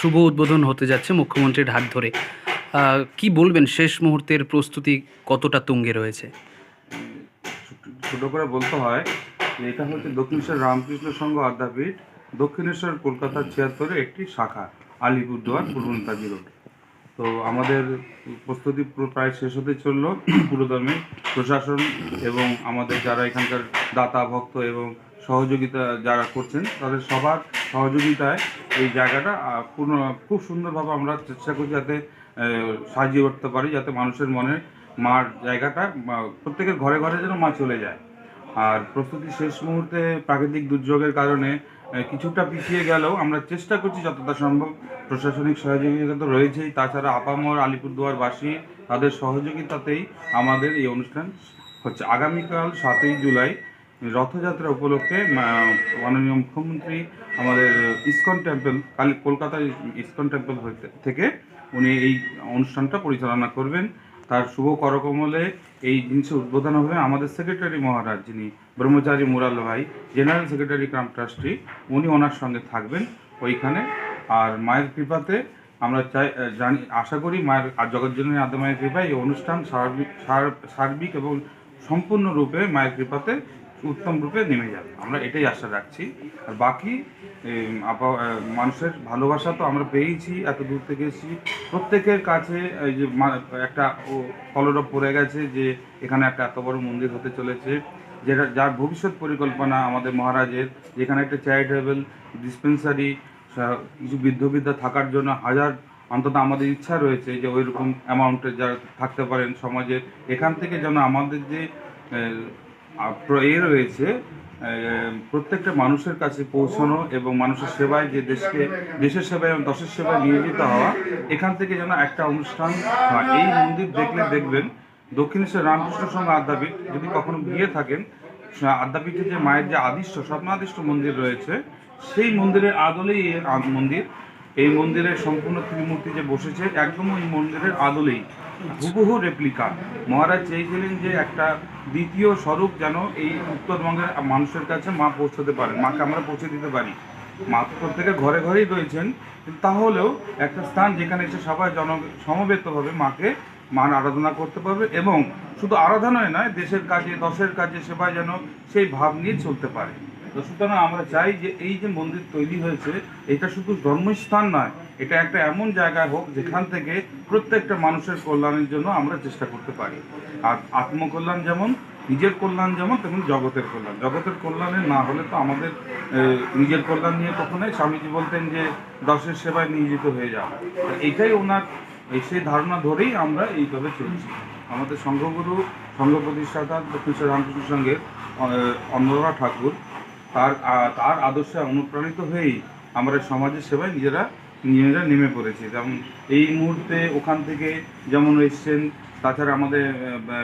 শুভ উদ্বোধন হতে যাচ্ছে মুখ্যমন্ত্রীর হাত ধরে। কি বলবেন, শেষ মুহূর্তের প্রস্তুতি কতটা তুঙ্গে রয়েছে? ছোট করে বলতে হয় যে এটা হচ্ছে দক্ষিণেশ্বর রামকৃষ্ণ সংঘ আদ্যাপীঠ, দক্ষিণেশ্বর কলকাতার ৭৬-এর একটি শাখা, আলিপুরদুয়ার, পূর্ব নেতাজি রোড। তো আমাদের প্রস্তুতি প্রায় শেষ হতে চললো। পুরোদমে প্রশাসন এবং আমাদের যারা এখানকার দাতা ভক্ত এবং সহযোগিতা যারা করছেন তাদের সবার সহযোগিতায় এই জায়গাটা খুব সুন্দরভাবে আমরা চেষ্টা করছি যাতে সাজিয়ে উঠতে পারি, যাতে মানুষের মনে মার জায়গাটা প্রত্যেকের ঘরে ঘরে যেন মা চলে যায়। আর প্রস্তুতি শেষ মুহূর্তে প্রাকৃতিক দুর্যোগের কারণে কিছুটা পিছিয়ে গেলেও আমরা চেষ্টা করছি যতটা সম্ভব। প্রশাসনিক সহযোগিতা তো রয়েছেই, তাছাড়া আপামর আলিপুরদুয়ারবাসী তাদের সহযোগিতাতেই আমাদের এই অনুষ্ঠান হচ্ছে। আগামীকাল ৭ই জুলাই রথযাত্রা উপলক্ষে মাননীয় মুখ্যমন্ত্রী আমাদের ইসকন টেম্পল, কলকাতার ইসকন টেম্পল থেকে উনি এই অনুষ্ঠানটা পরিচালনা করবেন। তার শুভ করকমলে এই জিনিসের উদ্বোধন হবে আমাদের সেক্রেটারি মহারাজ, যিনি ব্রহ্মচারী মুরাল ভাই, জেনারেল সেক্রেটারি কাম ট্রাস্টি, উনি ওনার সঙ্গে থাকবেন ওইখানে। আর মায়ের কৃপাতে আমরা আশা করি মায়ের জগৎজননী আদ্য মায়ের কৃপায় এই অনুষ্ঠান সার্বিক এবং সম্পূর্ণরূপে মায়ের কৃপাতে উত্তম রূপে নেমে যাবে, আমরা এটাই আশা রাখছি। আর বাকি মানুষের ভালোবাসা তো আমরা পেয়েছি, এত দূর থেকে এসেছি। প্রত্যেকের কাছে এই যে একটা কলরব পড়ে গেছে যে এখানে একটা এত বড় মন্দির হতে চলেছে, যেটা যার ভবিষ্যৎ পরিকল্পনা আমাদের মহারাজের, যেখানে একটা চ্যারিটেবল ডিসপেন্সারি, কিছু বৃদ্ধবিদ্যা থাকার জন্য অন্তত আমাদের ইচ্ছা রয়েছে যে ওই রকম অ্যামাউন্টের যারা থাকতে পারেন সমাজের, এখান থেকে যেন আমাদের যে রয়েছে প্রত্যেকটা মানুষের কাছে পৌঁছানো এবং মানুষের সেবায়, যে দেশের সেবায় এবং দশের সেবায় নিয়োজিত হওয়া, এখান থেকে যেন একটা অনুষ্ঠান হয়। এই মন্দির দেখবেন দক্ষিণেশ্বর রামকৃষ্ণ সংঘ আদ্যাপীঠ, যদি কখনো গিয়ে থাকেন, আদ্যাপীঠে যে মায়ের যে স্বপ্নাদিষ্ট মন্দির রয়েছে, সেই মন্দিরের আদলেই মন্দির। এই মন্দিরের সম্পূর্ণ ত্রিমূর্তি যে বসেছে একদম ওই মন্দিরের আদলেই হুবহু রেপ্লিকা। মহারাজ চেয়েছিলেন যে একটা দ্বিতীয় স্বরূপ যেন এই উত্তরবঙ্গের মানুষের কাছে মা পৌঁছতে পারেন, মাকে আমরা পৌঁছে দিতে পারি। মা তো প্রত্যেকের ঘরে ঘরেই রয়েছেন, তাহলেও একটা স্থান যেখানে এসে সবাই সমবেতভাবে মার আরাধনা করতে পারবে এবং শুধু আরাধনায় নয়, দেশের কাজে দশের কাজে সেবায় যেন সেই ভাব নিয়ে চলতে পারে। তো সুতরাং আমরা চাই যে এই যে মন্দির তৈরি হয়েছে, এটা শুধু ধর্মস্থান নয়, এটা একটা এমন জায়গায় হোক যেখান থেকে প্রত্যেকটা মানুষের কল্যাণের জন্য আমরা চেষ্টা করতে পারি। আর আত্মকল্যাণ যেমন, নিজের কল্যাণ যেমন, তেমন জগতের কল্যাণ। জগতের কল্যাণে না হলে তো আমাদের নিজের কল্যাণ নিয়ে কখনোই, স্বামীজি বলতেন যে দশের সেবায় নিয়োজিত হয়ে যাওয়া, এইটাই ওনার সেই ধারণা ধরেই আমরা এইভাবে চলছি। আমাদের সংঘগুরু, সংঘ প্রতিষ্ঠাতা দক্ষিণেশ্বর রামকৃষ্ণ সংঘের অন্নরা ঠাকুর, তার আদর্শে অনুপ্রাণিত হয়েই আমরা সমাজের সেবায় নিজেরা নেমে পড়েছি। যেমন এই মুহূর্তে ওখান থেকে যেমন এসছেন, তাছাড়া আমাদের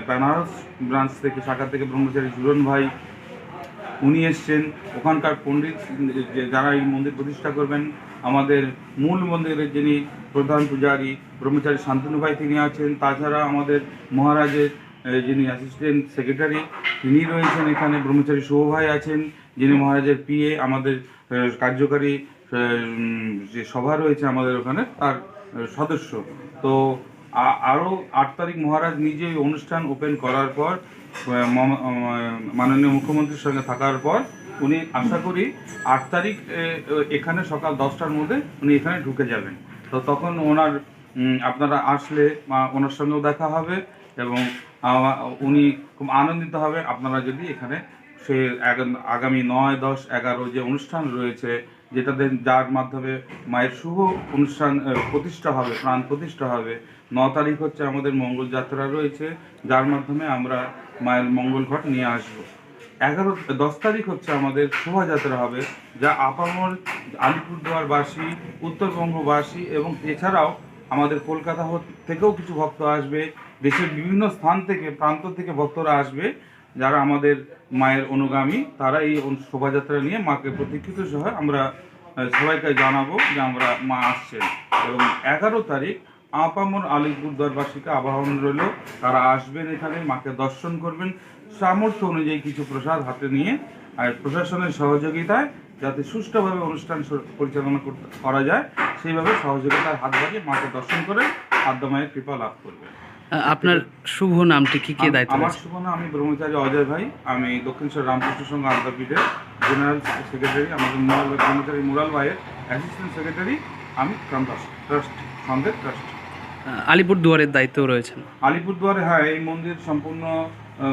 বেনারস ব্রাঞ্চ থেকে, শাখা থেকে ব্রহ্মচারী সুরন ভাই, উনি এসছেন। ওখানকার পণ্ডিত যারা এই মন্দির প্রতিষ্ঠা করবেন, আমাদের মূল মন্দিরের যিনি প্রধান পূজারী ব্রহ্মচারী শান্তনু ভাই, তিনি আছেন। তাছাড়া আমাদের মহারাজের যিনি অ্যাসিস্ট্যান্ট সেক্রেটারি, তিনি রয়েছেন এখানে। ব্রহ্মচারী শুভ ভাই আছেন, যিনি মহারাজের পিএ। আমাদের কার্যকারী যে সভা রয়েছে আমাদের ওখানে, তার সদস্য। তো আরও ৮ তারিখ মহারাজ নিজেই অনুষ্ঠান ওপেন করার পর, মাননীয় মুখ্যমন্ত্রীর সঙ্গে থাকার পর, উনি আশা করি ৮ তারিখ এখানে সকাল 10টার মধ্যে উনি এখানে ঢুকে যাবেন। তো তখন আপনারা আসলে ওনার সঙ্গেও দেখা হবে এবং উনি খুব আনন্দিত হবে আপনারা যদি এখানে সে আগামী 9, 10, 11 যে অনুষ্ঠান রয়েছে, যার মাধ্যমে মায়ের শুভ অনুষ্ঠান প্রতিষ্ঠা হবে, প্রাণ প্রতিষ্ঠা হবে। 9 তারিখ হচ্ছে আমাদের মঙ্গল যাত্রা রয়েছে, যার মাধ্যমে আমরা মায়ের মঙ্গল ঘট নিয়ে আসবো। 10 তারিখ হচ্ছে আমাদের শোভাযাত্রা হবে, যা আপামর আলিপুরদুয়ারবাসী, উত্তরবঙ্গবাসী এবং এছাড়াও আমাদের কলকাতা থেকেও কিছু ভক্ত আসবে, দেশের বিভিন্ন স্থান থেকে, প্রান্ত থেকে ভক্তরা আসবে, যারা আমাদের মায়ের অনুগামী। তারা এই শোভাযাত্রা নিয়ে মাকে প্রতীক্ষিত সহ আমরা সবাইকে জানাবো যে আমরা মা আসছেন। এবং 11 তারিখ আপামর আলিপুরদুয়ারবাসীকে আহ্বান রইল, তারা আসবেন এখানে, মাকে দর্শন করবেন, সামর্থ্য অনুযায়ী কিছু প্রসাদ হাতে নিয়ে, আর প্রশাসনের সহযোগিতায় যাতে সুষ্ঠুভাবে অনুষ্ঠান পরিচালনা করা যায়, সেইভাবে সহযোগিতার হাত বাড়িয়ে মাকে দর্শন করে আদ্যা মায়ের কৃপা লাভ করবে। আপনার শুভ নামটি কি দায়িত্ব আমার রয়েছে? শুভ নাম, আমি ব্রহ্মচারী অজয় ভাই, আমি দক্ষিণেশ্বর রামকৃষ্ণ সংঘ আদ্যাপীঠের জেনারেল সেক্রেটারি, আমাদের ব্রহ্মচারী মুরাল ভাইয়ের অ্যাসিস্ট্যান্ট সেক্রেটারি, আমি ট্রাস্ট সংঘের ট্রাস্ট। আলিপুরদুয়ারের দায়িত্ব রয়েছেন। আলিপুরদুয়ারে, হ্যাঁ, এই মন্দির সম্পূর্ণ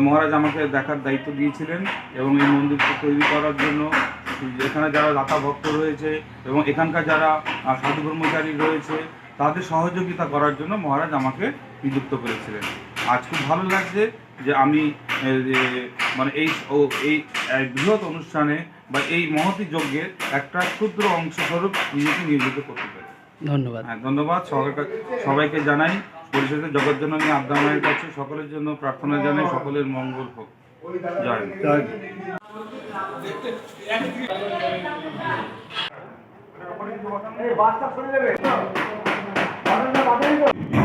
মহারাজ আমাকে দেখার দায়িত্ব দিয়েছিলেন এবং এই মন্দিরকে তৈরি করার জন্য এখানে যারা দাতা ভক্ত রয়েছে এবং এখানকার যারা সাধু ব্রহ্মচারী রয়েছে তাদের সহযোগিতা করার জন্য মহারাজ আমাকে নিযুক্ত করেছিলেন। আজ খুব ভালো লাগছে যে আমি মানে এই বৃহৎ অনুষ্ঠানে বা এই মহতী যজ্ঞের একটা ক্ষুদ্র অংশস্বরূপ নিজেকে নিয়োজিত করতে পারি। ধন্যবাদ। হ্যাঁ, ধন্যবাদ। সবাইকে জানাই, পরিশেষে জগৎজননী আদ্যা মায়ের কাছে সকলের জন্য প্রার্থনা জানাই, সকলের মঙ্গল হোক। জয় মা।